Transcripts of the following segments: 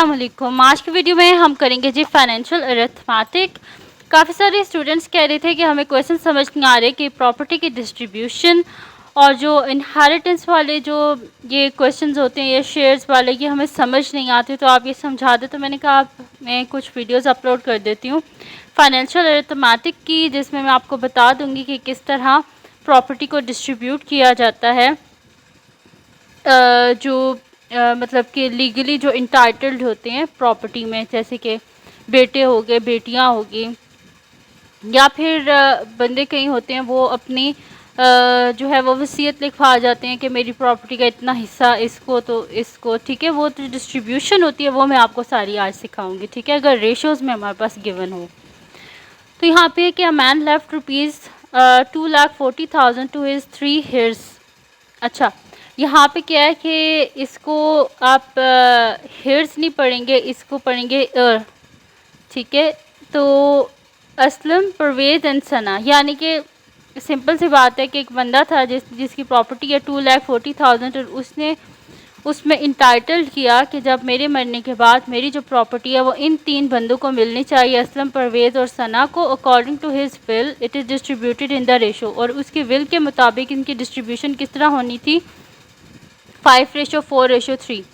अस्सलाम वालेकुम। आज की वीडियो में हम करेंगे जी फाइनेंशियल अरिथमेटिक। काफ़ी सारे स्टूडेंट्स कह रहे थे कि हमें क्वेश्चन समझ नहीं आ रहे कि प्रॉपर्टी की डिस्ट्रीब्यूशन और जो इनहेरिटेंस वाले जो ये क्वेश्चंस होते हैं, ये शेयर्स वाले, ये हमें समझ नहीं आते, तो आप ये समझा दे। तो मैंने कहा आप मैं कुछ वीडियोस अपलोड कर देती हूँ फाइनेंशियल अरिथमेटिक की, जिसमें मैं आपको बता दूँगी कि किस तरह प्रॉपर्टी को डिस्ट्रीब्यूट किया जाता है। मतलब कि लीगली जो इंटाइटल्ड होते हैं प्रॉपर्टी में, जैसे कि बेटे हो गए, बेटियां होगी, या फिर बंदे कहीं होते हैं वो अपनी जो है वो वसीयत लिखवा जाते हैं कि मेरी प्रॉपर्टी का इतना हिस्सा इसको, तो इसको, ठीक है। वो जो डिस्ट्रीब्यूशन होती है वो मैं आपको सारी आज सिखाऊंगी, ठीक है, अगर रेशोज़ में हमारे पास गिवन हो। तो यहाँ पे कि a man left ₹2,40,000 to his 3 heirs. अच्छा, यहाँ पे क्या है कि इसको आप हेयर्स नहीं पढ़ेंगे, इसको पढ़ेंगे ठीक है। तो असलम, परवेज़ एंड सना, यानी कि सिंपल सी बात है कि एक बंदा था जिसकी प्रॉपर्टी है 2,40,000 और उसने उसमें इंटाइटल्ड किया कि जब मेरे मरने के बाद मेरी जो प्रॉपर्टी है वो इन 3 बंदों को मिलनी चाहिए, असलम, परवेज़ और सना को। According to his will it is distributed in the ratio, और उसके विल के मुताबिक इनकी डिस्ट्रीब्यूशन किस तरह होनी थी, 5:4:3।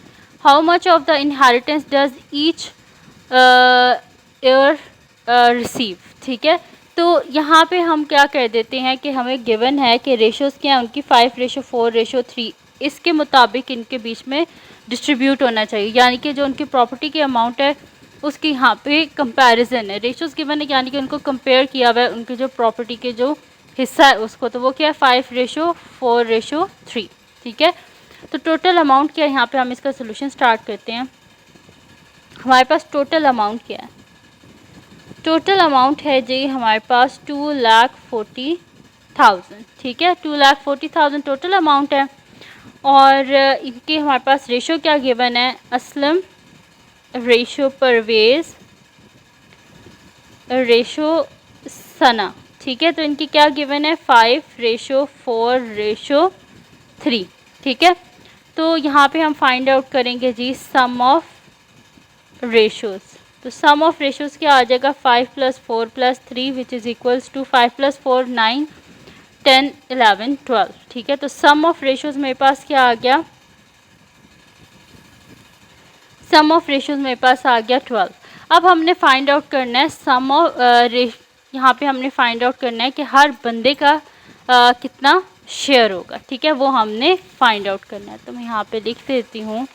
How much of the inheritance does each air receive, ठीक है। तो यहाँ पे हम क्या कर देते हैं कि हमें गिवन है कि रेशोज़ क्या हैं उनकी, 5:4:3। इसके मुताबिक इनके बीच में डिस्ट्रीब्यूट होना चाहिए, यानी कि जो उनकी प्रॉपर्टी की अमाउंट है उसकी यहाँ पे कंपैरिजन है। रेशोज़ गिवन है यानी कि उनको कंपेयर किया हुआ है उनकी जो प्रॉपर्टी के जो हिस्सा है उसको, तो वो क्या है 5:4:3, ठीक है। तो टोटल अमाउंट क्या है, यहाँ पे हम इसका सोल्यूशन स्टार्ट करते हैं। हमारे पास टोटल अमाउंट क्या है, टोटल अमाउंट है जी हमारे पास 2,40,000, ठीक है। 2,40,000 टोटल अमाउंट है, और इनके हमारे पास रेशो क्या गिवन है, असलम, रेशो परवेज़, रेशो सना, ठीक है। तो इनकी क्या गिवन है, 5:4:3, ठीक है। तो यहाँ पे हम फाइंड आउट करेंगे जी सम ऑफ रेशोज़। तो सम ऑफ रेशोज़ क्या आ जाएगा, 5 + 4 + 3 विच इज़ इक्वल्स टू 5 + 4 9 10 11 12, ठीक है। तो सम ऑफ रेशोज़ मेरे पास क्या आ गया, सम ऑफ रेशोज़ मेरे पास आ गया 12। अब हमने फाइंड आउट करना है सम ऑफ यहाँ पे हमने फाइंड आउट करना है कि हर बंदे का कितना शेयर होगा, ठीक है, वो हमने फाइंड आउट करना है। तो मैं यहाँ पे लिख देती हूँ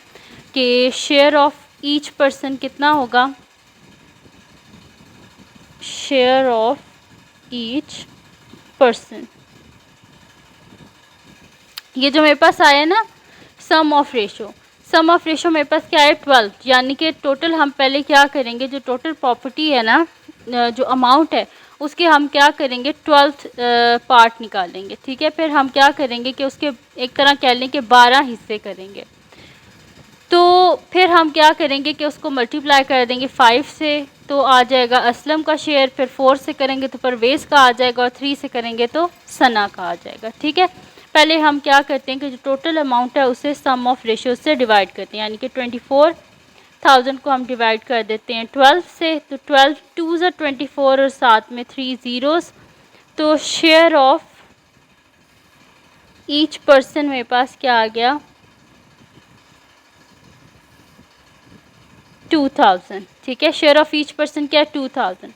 कि शेयर ऑफ ईच पर्सन कितना होगा, शेयर ऑफ ईच पर्सन, ये जो मेरे पास आया ना sum of ratio, sum of ratio मेरे पास क्या है 12, यानी कि टोटल हम पहले क्या करेंगे, जो टोटल प्रॉपर्टी है ना, जो अमाउंट है उसके हम क्या करेंगे 12th पार्ट निकालेंगे, ठीक है। फिर हम क्या करेंगे कि उसके एक तरह कह लें कि 12 हिस्से करेंगे। तो फिर हम क्या करेंगे कि उसको मल्टीप्लाई कर देंगे 5 से, तो आ जाएगा असलम का शेयर, फिर 4 से करेंगे तो परवेज़ का आ जाएगा, और 3 से करेंगे तो सना का आ जाएगा, ठीक है। पहले हम क्या करते हैं कि जो टोटल अमाउंट है उसे सम ऑफ रेशो से डिवाइड करते हैं, यानी कि 24,000 को हम डिवाइड कर देते हैं 12 से, तो 12 2 ज़ा 24 और साथ में 3 ज़ीरोज़। तो शेयर ऑफ ईच पर्सन मेरे पास क्या आ गया, 2,000, ठीक है। शेयर ऑफ ईच पर्सन क्या है 2,000।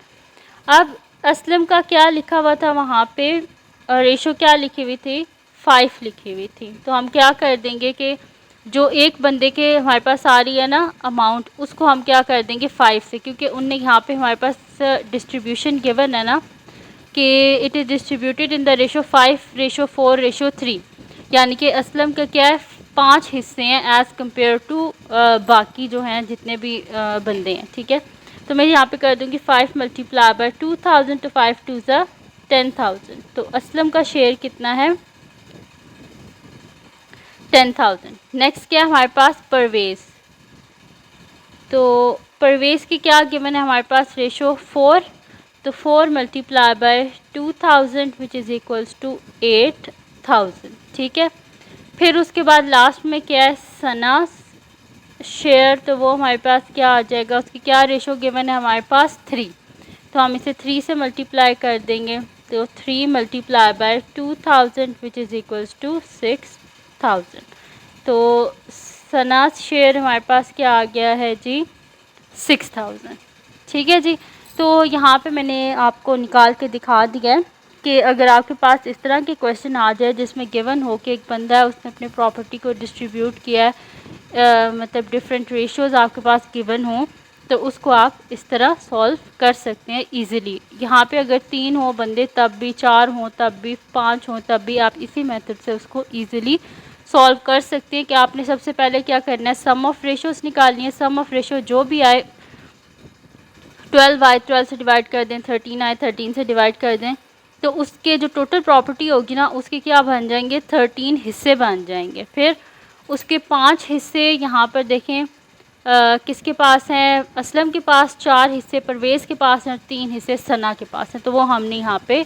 अब असलम का क्या लिखा हुआ था वहाँ पे, रेशो क्या लिखी हुई थी, 5 लिखी हुई थी। तो हम क्या कर देंगे कि जो एक बंदे के हमारे पास आ रही है ना अमाउंट, उसको हम क्या कर देंगे 5 से, क्योंकि उनने यहाँ पे हमारे पास डिस्ट्रीब्यूशन गिवन है ना कि it is distributed in the ratio 5:4:3, यानी कि असलम का क्या है 5 हिस्से हैं एज़ कम्पेयर टू बाकी जो हैं जितने भी बंदे हैं, ठीक है। तो मैं यहाँ पे कर दूँगी 5 × 2,000, तो 5 2 ज़ा 10,000। तो असलम का शेयर कितना है 10,000। नेक्स्ट क्या है हमारे पास परवेज़, तो परवेज़ की क्या गिवन है हमारे पास रेशो 4, तो 4 × 2,000 विच इज़ इक्वल्स टू 8,000, ठीक है। फिर उसके बाद लास्ट में क्या है सना शेयर, तो वो हमारे पास क्या आ जाएगा, उसकी क्या रेशो गिवन है हमारे पास 3, तो हम इसे 3 से मल्टीप्लाई कर देंगे, तो 3 multiply by 2000 which is equals to 6000। तो सनास शेयर हमारे पास क्या आ गया है जी, 6000। ठीक है जी। तो यहाँ पे मैंने आपको निकाल के दिखा दिया है कि अगर आपके पास इस तरह के क्वेश्चन आ जाए जिसमें गिवन हो कि एक बंदा है उसने अपने प्रॉपर्टी को डिस्ट्रीब्यूट किया है, मतलब डिफरेंट रेशियोज़ आपके पास गिवन हो, तो उसको आप इस तरह सॉल्व कर सकते हैं इजीली। यहाँ पे अगर 3 हो बंदे तब भी, 4 हों तब भी, 5 हों तब भी, आप इसी मेथड से उसको इजीली सॉल्व कर सकते हैं। कि आपने सबसे पहले क्या करना है, सम ऑफ रेशियोज़ निकालनी है। सम ऑफ रेशियो जो भी आए, 12 आए 12 से डिवाइड कर दें, 13 आए 13 से डिवाइड कर दें, तो उसके जो टोटल प्रॉपर्टी होगी ना उसके क्या बन जाएंगे, 13 हिस्से बन जाएंगे। फिर उसके 5 हिस्से यहाँ पर देखें किसके पास हैं, असलम के पास 4 हिस्से, परवेज़ के पास हैं 3 हिस्से, सना के पास हैं, तो वो हमने यहाँ पे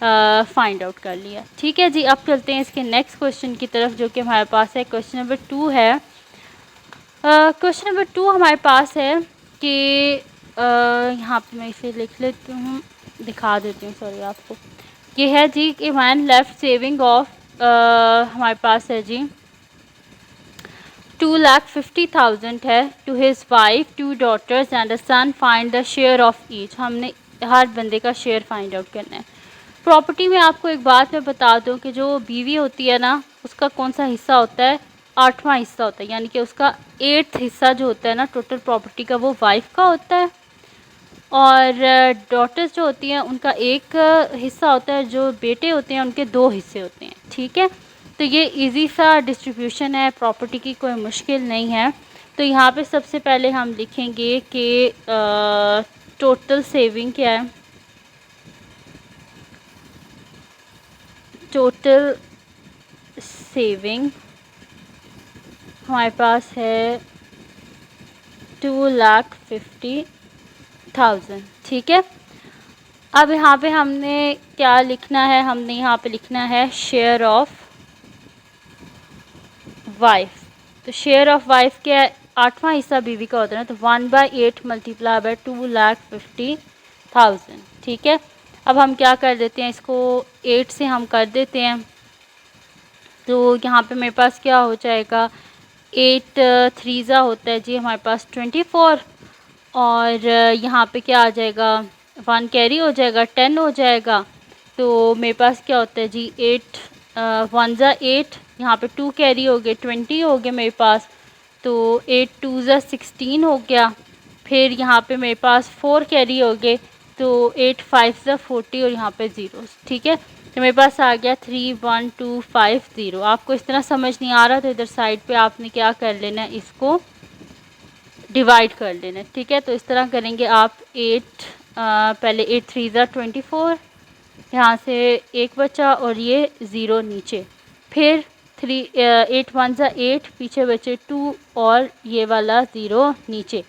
फाइंड आउट कर लिया। ठीक है जी। अब चलते हैं इसके नेक्स्ट क्वेश्चन की तरफ जो कि हमारे पास है, क्वेश्चन नंबर 2 है। क्वेश्चन नंबर 2 हमारे पास है कि यहाँ पे मैं इसे लिख लेती हूँ, दिखा देती हूँ सॉरी आपको। ये है जी कि मैन लेफ्ट सेविंग ऑफ, हमारे पास है जी 2,50,000 है, to his wife, 2 daughters and a son, find the share of each. हमने हर बंदे का शेयर फाइंड आउट करना है। प्रॉपर्टी में आपको एक बात मैं बता दूं कि जो बीवी होती है ना उसका कौन सा हिस्सा होता है, 8वां हिस्सा होता है, यानी कि उसका 8th हिस्सा जो होता है ना टोटल प्रॉपर्टी का, वो वाइफ का होता है। और डॉटर्स जो होती हैं उनका एक हिस्सा होता है, जो बेटे होते हैं उनके 2 हिस्से होते हैं। ठीक है। तो ये इजी सा डिस्ट्रीब्यूशन है, प्रॉपर्टी की कोई मुश्किल नहीं है। तो यहाँ पे सबसे पहले हम लिखेंगे कि टोटल सेविंग क्या है, टोटल सेविंग हमारे पास है 2,50,000। ठीक है। अब यहाँ पे हमने क्या लिखना है, हमने यहाँ पे लिखना है शेयर ऑफ वाइफ। तो शेयर ऑफ वाइफ क्या है, 8वां हिस्सा बीवी का होता है ना, तो 1/8 मल्टीप्लाई बाय 2,50,000। ठीक है। अब हम क्या कर देते हैं, इसको 8 से हम कर देते हैं, तो यहाँ पे मेरे पास क्या हो जाएगा, 8 3 होता है जी हमारे पास 24, और यहाँ पे क्या आ जाएगा, 1 कैरी हो जाएगा, 10 हो जाएगा। तो मेरे पास क्या होता है जी 8 1 8, यहाँ पे 2 कैरी हो गए, 20 हो गए मेरे पास, तो 8 2 16 हो गया। फिर यहाँ पे मेरे पास 4 कैरी हो गए, तो 8 5 40 और यहाँ पे 0। ठीक है। तो मेरे पास आ गया 31250। आपको इस तरह समझ नहीं आ रहा तो इधर साइड पे आपने क्या कर लेना है, इसको डिवाइड कर लेना है। ठीक है। तो इस तरह करेंगे आप, 8 पहले 8 3 24, यहाँ से 1 बचा और ये 0 नीचे, फिर 8 1 8, पीछे बचे 2 और ये वाला 0 नीचे,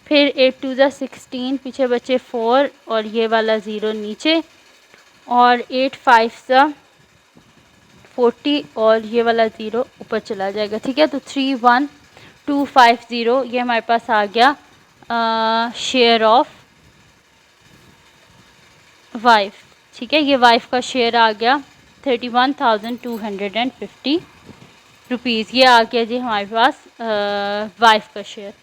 फिर 8 2 16, पीछे बचे 4 और ये वाला 0 नीचे, और 8 5 40 और ये वाला 0 ऊपर चला जाएगा। ठीक है। तो 31250 ये हमारे पास आ गया शेयर ऑफ वाइफ। ठीक है। ये वाइफ का शेयर आ गया 31,250 रुपीज़, ये आ गया जी हमारे पास वाइफ का शेयर।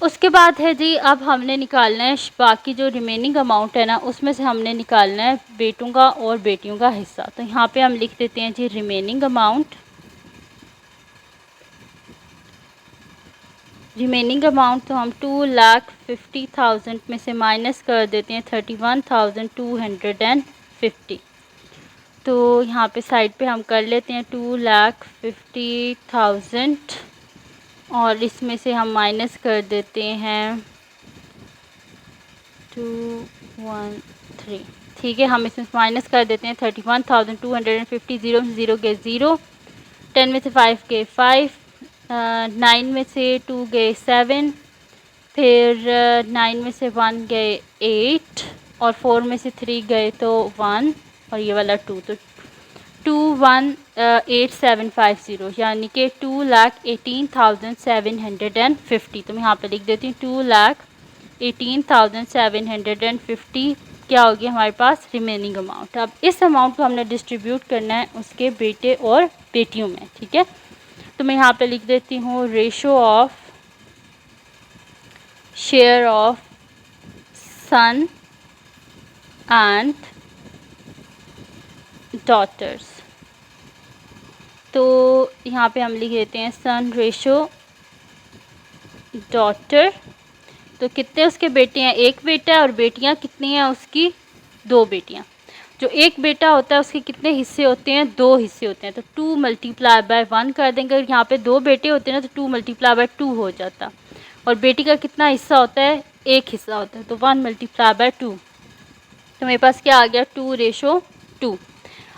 उसके बाद है जी, अब हमने निकालना है बाकी जो रिमेनिंग अमाउंट है ना, उसमें से हमने निकालना है बेटों का और बेटियों का हिस्सा। तो यहाँ पे हम लिख देते हैं जी रिमेनिंग अमाउंट। रिमेनिंग अमाउंट तो हम 2,50,000 में से माइनस कर देते हैं 31,250। तो यहाँ पे साइड पे हम कर लेते हैं 2,50,000 और इसमें से हम माइनस कर देते हैं 213। ठीक है। हम इसमें माइनस कर देते हैं 31,250, 0 में से 0 गए 0, 10 में से 5 गए 5, 9 में से 2 गए 7, फिर 9 में से 1 गए 8, और 4 में से 3 गए तो 1 और ये वाला 2, तो 8750, यानी कि 2,18,750। तो मैं यहाँ पे लिख देती हूँ 2,18,750 क्या होगी हमारे पास रिमेनिंग अमाउंट। अब इस अमाउंट को हमने डिस्ट्रीब्यूट करना है उसके बेटे और बेटियों में, ठीक है। तो मैं यहाँ पे लिख देती हूँ ratio of share of son and daughters. तो यहाँ पे हम लिख देते हैं सन रेशो डॉटर। तो कितने उसके बेटे हैं, एक बेटा है, और बेटियाँ कितनी हैं उसकी, दो बेटियाँ। जो एक बेटा होता है उसके कितने हिस्से होते हैं, दो हिस्से होते हैं। तो 2 मल्टीप्लाई बाय 1 कर देंगे। अगर यहाँ पे दो बेटे होते हैं ना तो 2 मल्टीप्लाई बाय 2 हो जाता। और बेटी का कितना हिस्सा होता है, एक हिस्सा होता है, तो 1 मल्टीप्लाई बाय 2। तो मेरे पास क्या आ गया 2:2।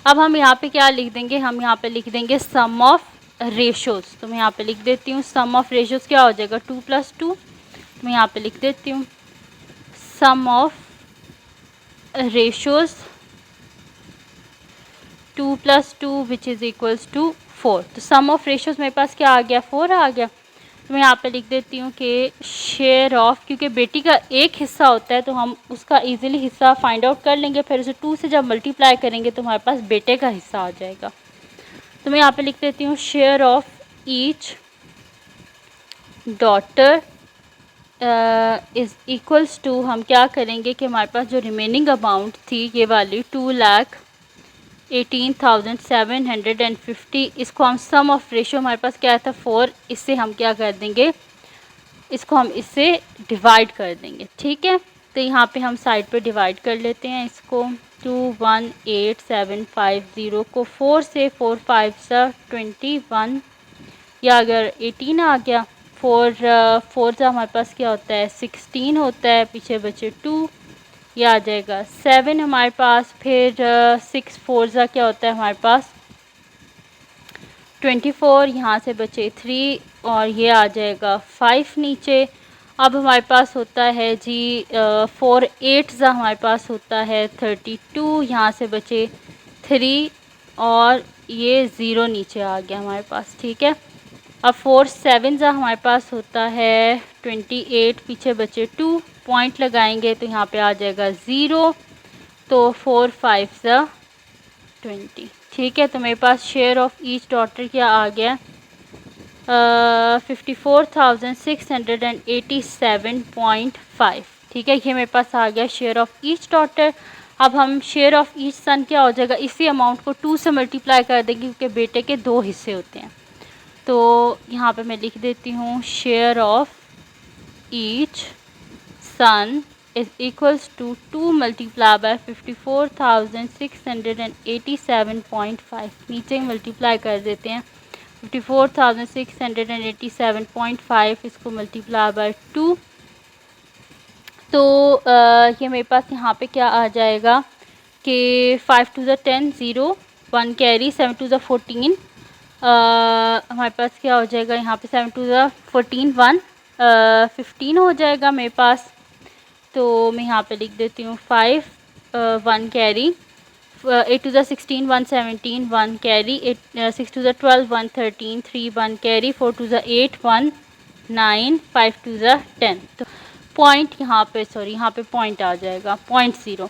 अब हम यहाँ पे क्या लिख देंगे, हम यहाँ पे लिख देंगे सम ऑफ रेशोज़। तो मैं यहाँ पे लिख देती हूँ सम ऑफ रेशोज़ क्या हो जाएगा 2 + 2। मैं यहाँ पे लिख देती हूँ sum of ratios 2 + 2 which is equals to 4। तो सम ऑफ रेशोज़ मेरे पास क्या आ गया, 4 आ गया। तो मैं यहाँ पे लिख देती हूँ कि शेयर ऑफ, क्योंकि बेटी का एक हिस्सा होता है तो हम उसका इजीली हिस्सा फाइंड आउट कर लेंगे, फिर उसे 2 से जब मल्टीप्लाई करेंगे तो हमारे पास बेटे का हिस्सा आ जाएगा। तो मैं यहाँ पे लिख देती हूँ share of each daughter is equals to, हम क्या करेंगे कि हमारे पास जो रिमेनिंग अमाउंट थी ये वाली 2,18,750, इसको हम सम ऑफ रेशो हमारे पास क्या था 4, इससे हम क्या कर देंगे, इसको हम इससे डिवाइड कर देंगे, ठीक है। तो यहाँ पे हम साइड पे डिवाइड कर लेते हैं इसको। 2,18,750 को 4 से 4 5 सा 21, या अगर 18 आ गया, 4 सा हमारे पास क्या होता है 16 होता है, पीछे बचे 2, यह आ जाएगा 7 हमारे पास। फिर 6 4 सा क्या होता है हमारे पास 24, यहाँ से बचे 3 और ये आ जाएगा 5 नीचे। अब हमारे पास होता है जी 4 8 सा हमारे पास होता है 32, यहाँ से बचे 3 और ये 0 नीचे आ गया हमारे पास, ठीक है। अब 4 7 सा हमारे पास होता है 28, पीछे बचे 2, पॉइंट लगाएंगे तो यहाँ पे आ जाएगा 0, तो 4 5 सा 20, ठीक है। तो मेरे पास शेयर ऑफ ईच डॉटर क्या आ गया 54,687.5, ठीक है। ये मेरे पास आ गया शेयर ऑफ ईच डॉटर। अब हम शेयर ऑफ ईच सन क्या हो जाएगा, इसी अमाउंट को 2 से मल्टीप्लाई कर देंगे क्योंकि बेटे के दो हिस्से होते हैं। तो यहाँ पे मैं लिख देती हूँ share of each son is equals to 2 multiplied by 54,687.5, नीचे मल्टीप्लाई कर देते हैं 54,687.5, इसको मल्टीप्लाई बाय 2। तो ये मेरे पास यहाँ पे क्या आ जाएगा कि 5 2 * 10 0 1 कैरी 7 2 * 14, हमारे पास क्या हो जाएगा यहाँ पे 7 2 * 14 1 15 हो जाएगा मेरे पास। तो मैं यहाँ पे लिख देती हूँ 5 1 कैरी 8 2 * 16 1 17 1 कैरी 6 2 * 12 1 13 3 1 कैरी 4 2 * 8 1 9 5 2 * 10। तो पॉइंट यहाँ पे यहाँ पे पॉइंट आ जाएगा 0.0,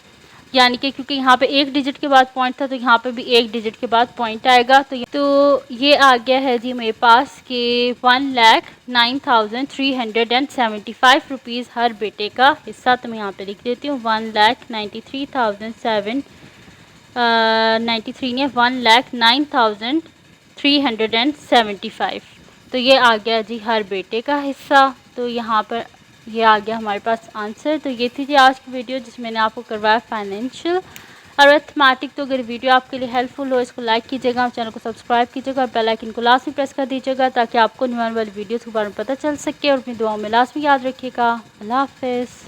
यानी कि क्योंकि यहाँ पे एक डिजिट के बाद पॉइंट था तो यहाँ पे भी एक डिजिट के बाद पॉइंट आएगा। तो ये आ गया है जी मेरे पास कि 1,09,375 रुपीज़ हर बेटे का हिस्सा। तो मैं यहाँ पे लिख देती हूँ 1,09,375। तो ये आ गया जी हर बेटे का हिस्सा। तो यहाँ पर ये आ गया हमारे पास आंसर। तो ये थी जी आज की वीडियो जिसमें मैंने आपको करवाया फाइनेंशियल अरिथमेटिक। तो अगर वीडियो आपके लिए हेल्पफुल हो इसको लाइक कीजिएगा, चैनल को सब्सक्राइब कीजिएगा और बेल आइकन को लास्ट में प्रेस कर दीजिएगा ताकि आपको आने वाली वीडियोस के बारे में पता चल सके। और अपनी दुआओं में लास्ट में याद रखिएगा। अल्लाह हाफ़िज़।